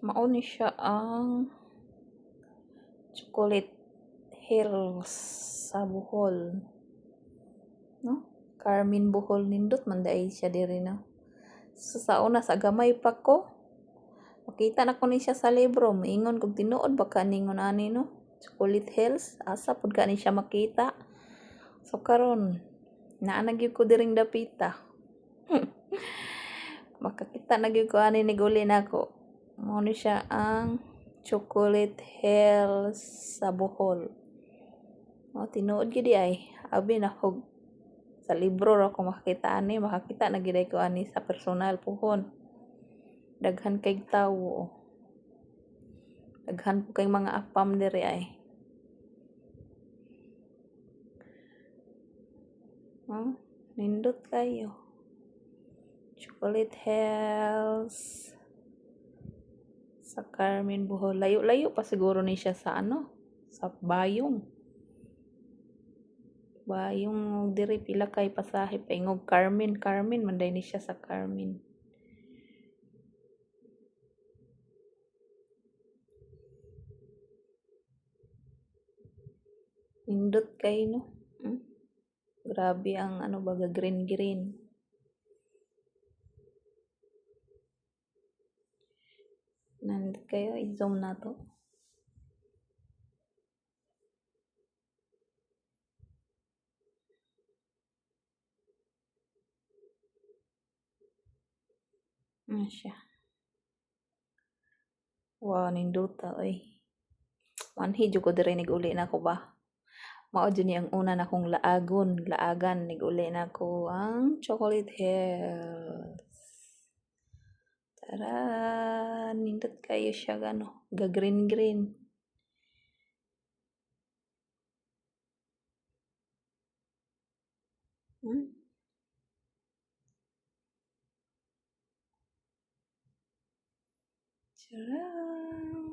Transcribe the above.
Mao ni siya ang Chocolate Hills sa Bohol, no? Carmen Bohol nindot man dai siya diri na. Sa una sa gamay pa ko, makita na ko ni siya sa libro, maingon kog tinuod ba kaningon ani no? Chocolate Hills, asa pud ka ni siya makita. So karon, naa na gyud ko diring dapita. Makakita na gyud ko ani ni guli nako. Mao ni siya ang Chocolate Hills sa Bohol. O, tinuod gyud di ay. Abi na kog sa libro ra ko makakita ani, makakita na gyud ko ani sa personal puhon. Daghan kay tawo. Daghan po kay mga apam diri ay. Nindot kayo. Chocolate Hills sa Carmen Bohol. Layo-layo pa siguro ni siya sa ano? Sa Bayong. Bayong diri pila kay pasahe paingog Carmen manday ni siya sa Carmen. Nindot kay no. Grabe ang ano baga green. Nandot kayo, i-zoom na to. Siya. Wow, nindot ta oy. Manhi jud ko diri uli na ko ba. Mao jud ni ang una na kong laagan uli na ko ang Chocolate Hills. Tara, nindot kayo siya gano, ga green. Tara.